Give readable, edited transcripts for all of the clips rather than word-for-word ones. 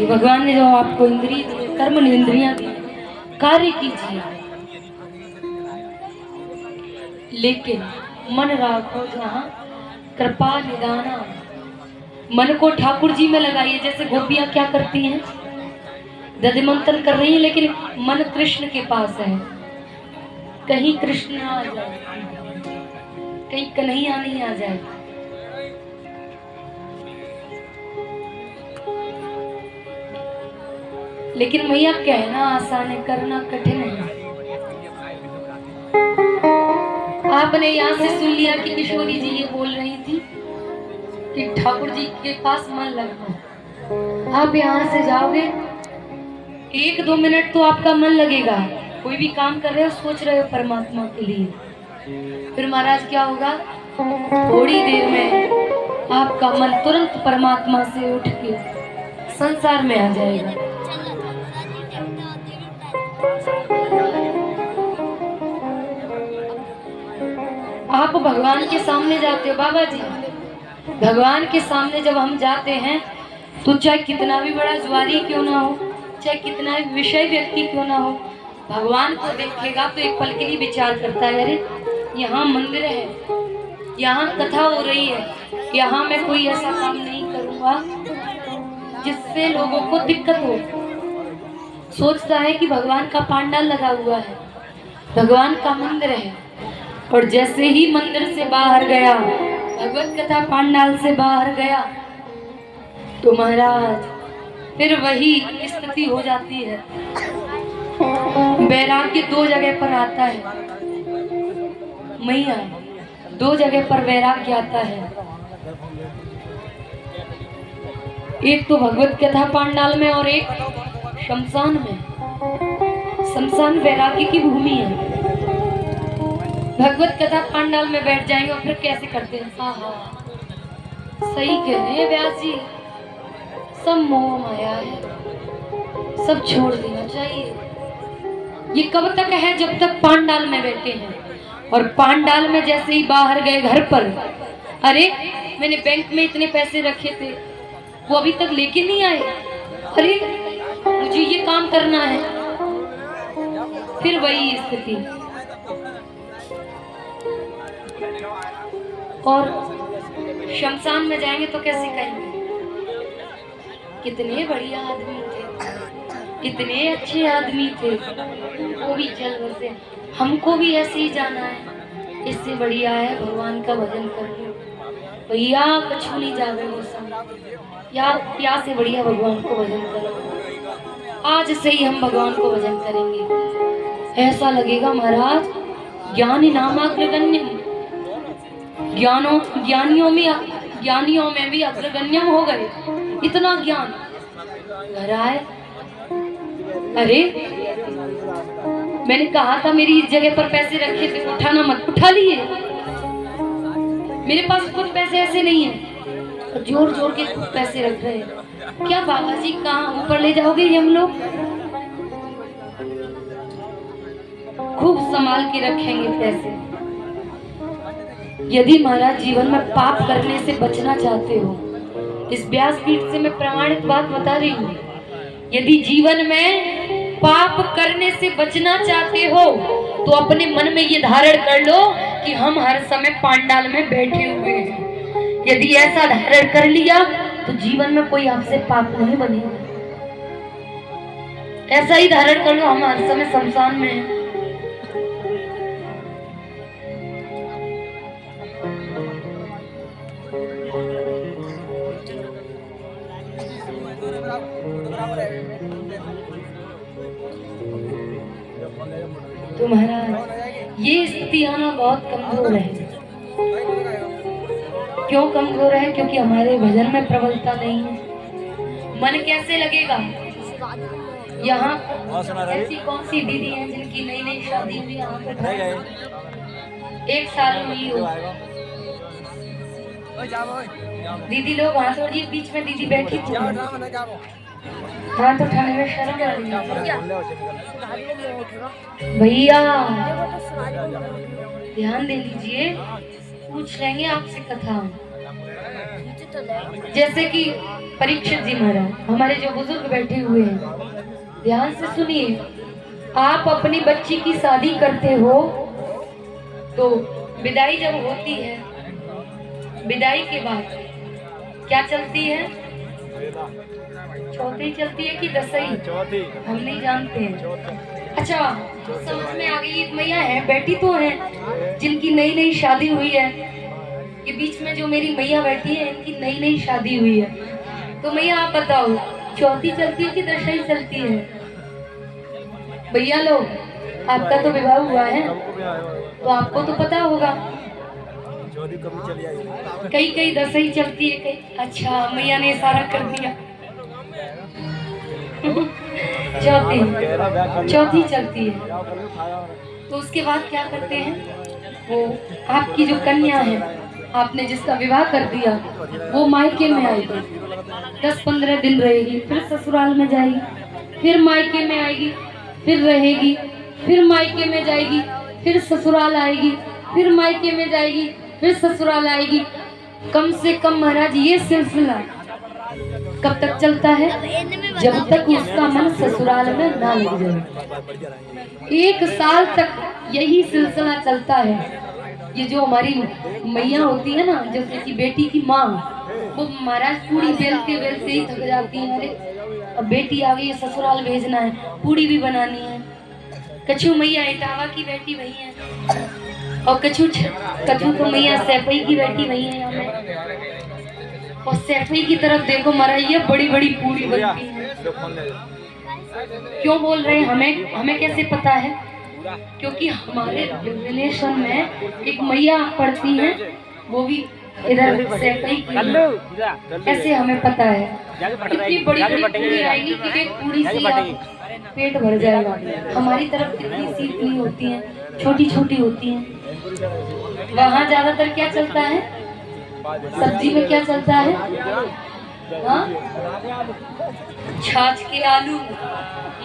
भगवान ने जो आपको इंद्रिय दी, कर्म इंद्रियां दी, कार्य कीजिए, लेकिन मन राखो जहाँ कृपा निदाना। मन को ठाकुर जी में लगाइए। जैसे गोपियां क्या करती हैं, दधि मंथन कर रही है, लेकिन मन कृष्ण के पास है। कहीं कृष्ण ना आ जाए, कहीं कन्हैया नहीं आ जाए। लेकिन भैया कहना आसान है, करना कठिन है। आपने यहाँ से सुन लिया कि किशोरी जी ये बोल रही थी कि ठाकुर जी के पास मन लगना। आप यहाँ से जाओगे, 1-2 मिनट तो आपका मन लगेगा। कोई भी काम कर रहे हो, सोच रहे हो परमात्मा के लिए। फिर महाराज क्या होगा, थोड़ी देर में आपका मन तुरंत परमात्मा से उठ के संसार में आ जाएगा। आप भगवान के सामने जाते हो बाबा जी, भगवान के सामने जब हम जाते हैं तो चाहे कितना भी बड़ा जुआरी क्यों ना हो, चाहे कितना भी विषय व्यक्ति क्यों ना हो, भगवान को देखेगा तो एक पल के लिए विचार करता है, अरे यहाँ मंदिर है, यहाँ कथा हो रही है, यहाँ मैं कोई ऐसा काम नहीं करूँगा जिससे लोगों को दिक्कत हो। सोचता है कि भगवान का पांडाल लगा हुआ है, भगवान का मंदिर है। और जैसे ही मंदिर से बाहर गया, भगवत कथा पांडाल से बाहर गया, तो महाराज फिर वही स्थिति हो जाती है। वैराग्य 2 जगह पर आता है मैया, 2 जगह पर वैराग्य आता है। एक तो भगवत कथा पांडाल में और एक शमशान में। शमशान वैराग्य की भूमि है। भगवत कथा पांडाल में बैठ जाएंगे और फिर कैसे करते हैं, सही कह रहे हैं व्यास जी, सब मोह माया है, सब छोड़ देना चाहिए। ये कब तक है, जब तक पांडाल में बैठे हैं। और पांडाल में जैसे ही बाहर गए घर पर, अरे मैंने बैंक में इतने पैसे रखे थे, वो अभी तक लेके नहीं आए, अरे मुझे ये काम करना है। फिर वही स्थिति। और शमशान में जाएंगे तो कैसे कहेंगे, कितने बढ़िया आदमी थे, इतने अच्छे आदमी थे, वो भी चल बसे, हमको भी ऐसे ही जाना है। इससे बढ़िया है भगवान का भजन करके, भैया कछु नहीं जावे वो सब, या से बढ़िया भगवान को भजन करो। आज से ही हम भगवान को भजन करेंगे, ऐसा लगेगा महाराज ज्ञानी नामाग्रगण्यम, ज्ञानियों में भी अग्रगण्यम हो गए, इतना ज्ञान। घर आए, अरे मैंने कहा था मेरी इस जगह पर पैसे रखे थे, उठाना मत, उठा लिए। मेरे पास खुद पैसे ऐसे नहीं है, जोर जोर के खुद पैसे रख रहे हैं। क्या बाबा जी कहाँ ऊपर ले जाओगे ये हम लोग, खूब संभाल के रखेंगे पैसे। यदि महाराज जीवन में पाप करने से बचना चाहते हो, इस व्यासपीठ से मैं प्रमाणित बात बता रही हूँ, यदि जीवन में पाप करने से बचना चाहते हो तो अपने मन में ये धारण कर लो कि हम हर समय पांडाल में बैठे हुए हैं। यदि ऐसा धारण कर लिया तो जीवन में कोई आपसे पाप नहीं बनेगा। ऐसा ही धारण कर लो, हम हर समय शमशान में हैं। तो महाराज ये स्थिति आना बहुत कमजोर है। क्यों कमजोर है? क्योंकि हमारे भजन में प्रबलता नहीं है। मन कैसे लगेगा? यहाँ ऐसी कौन सी दीदी हैं जिनकी नई नई शादी हुई, यहाँ पे 1 साल हुई हो, दीदी लोग हाथ जोड़िए, बीच में दीदी बैठी थी, हाथ उठाने में शर्म आ रही है। भैया ध्यान दे लीजिए, पूछ लेंगे आपसे कथा। जैसे कि परीक्षित जी महाराज, हमारे जो बुजुर्ग बैठे हुए हैं, ध्यान से सुनिए। आप अपनी बच्ची की शादी करते हो तो विदाई जब होती है, विदाई के बाद क्या चलती है? चौथी चलती है कि दसई? हम नहीं जानते हैं। अच्छा, समझ में आ गई। एक मैया है, बेटी तो है, जिनकी नई नई शादी हुई है। ये बीच में जो मेरी मैया बैठी है, इनकी नई नई शादी हुई है। तो मैया आप बताओ, चौथी चलती है कि दसई चलती है? भैया लोग, आपका तो विवाह हुआ है तो आपको तो पता होगा। कई कई दसई चलती है, कई। अच्छा, मैया ने इशारा कर दिया। चौथी चलती है। तो उसके बाद क्या करते हैं? वो आपकी जो कन्या है, आपने जिसका विवाह कर दिया, वो मायके में आएगी, 10-15 दिन रहेगी, फिर ससुराल में जाएगी, फिर मायके में आएगी, फिर रहेगी, फिर मायके में जाएगी, फिर ससुराल आएगी, फिर मायके में जाएगी, फिर ससुराल आएगी। कम से कम महाराज ये सिलसिला कब तक चलता है? जब तक उसका मन ससुराल में ना लग जाए। 1 साल तक यही सिलसिला चलता है। ये जो हमारी मैया होती है ना, जैसे कि बेटी की माँ, वो महाराज पूरी बेलते बेलते ही थक जाती है। अरे अब बेटी आ गई, ससुराल भेजना है, पूरी भी बनानी है। कछु मैया इटावा की बेटी वही है, और कछु तो मैया सैफई की बेटी वही है। यहाँ में और सैफई की तरफ देखो महाराज, ये बड़ी बड़ी पूरी बनती है। क्यों बोल रहे हैं? हमें कैसे पता है? क्योंकि हमारे रिलेशन में एक मैया पड़ती है, वो भी इधर सैफई की। ऐसे हमें पता है। कितनी बड़ी बड़ी पूरी आएगी कि एक पूरी से आप पेट भर जाएगा। हमारी तरफ कितनी सीखनी होती है, छोटी छोटी होती हैं। वहाँ ज्यादातर क्या चलता है? सब्जी में क्या चलता है? हाँ, छाछ के आलू,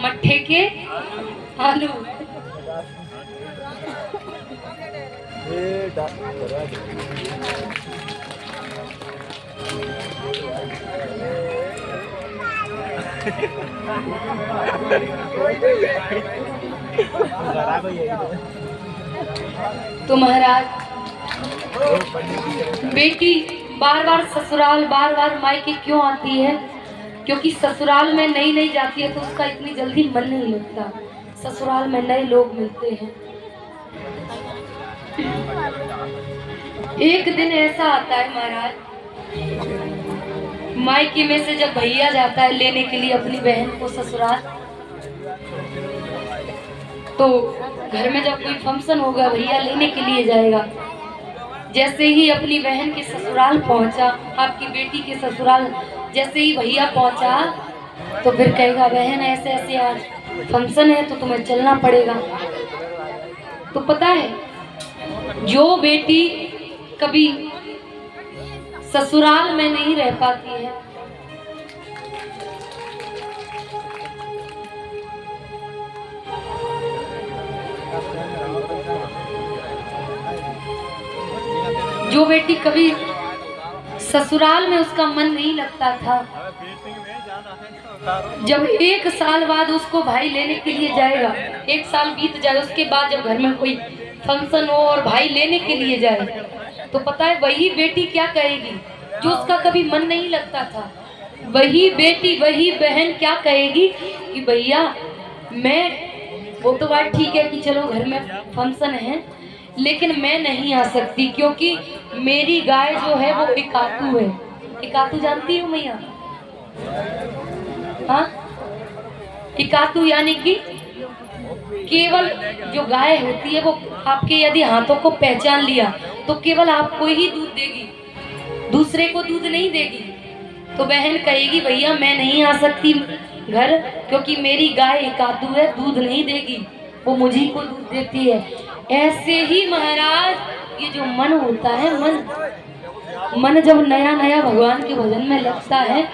मट्ठे के आलू। तो महाराज, बेटी बार बार ससुराल, बार बार मायके क्यों आती है? क्योंकि ससुराल में नई नई जाती है तो उसका इतनी जल्दी मन नहीं लगता। ससुराल में नए लोग मिलते हैं। एक दिन ऐसा आता है महाराज, मायके में से जब भैया जाता है लेने के लिए अपनी बहन को ससुराल, तो घर में जब कोई फंक्शन होगा, भैया लेने के लिए जाएगा। जैसे ही अपनी बहन के ससुराल पहुंचा, आपकी बेटी के ससुराल जैसे ही भैया पहुंचा, तो फिर कहेगा, बहन ऐसे ऐसे आज फंक्शन है तो तुम्हें चलना पड़ेगा। तो पता है, जो बेटी कभी ससुराल में नहीं रह पाती है, जो बेटी कभी ससुराल में उसका मन नहीं लगता था, जब 1 साल बाद उसको भाई लेने के लिए जाएगा, 1 साल बीत जाए, उसके बाद जब घर में कोई फंक्शन हो और भाई लेने के लिए जाए, तो पता है वही बेटी क्या कहेगी? जो उसका कभी मन नहीं लगता था, वही बेटी, वही बहन क्या कहेगी कि भैया मैं, वो तो बात ठीक है कि चलो घर में फंक्शन है, लेकिन मैं नहीं आ सकती क्योंकि मेरी गाय जो है वो इकातू है। इकातू जानती हो मैया? हाँ, इकातू यानी कि केवल जो गाय होती है वो आपके यदि हाथों को पहचान लिया तो केवल आपको ही दूध देगी, दूसरे को दूध नहीं देगी। तो बहन कहेगी, भैया मैं नहीं आ सकती घर क्योंकि मेरी गाय इकातू है, दूध नहीं देगी, वो मुझी को दूध देती है। ऐसे ही महाराज, ये जो मन होता है, मन जब नया नया भगवान के भजन में लगता है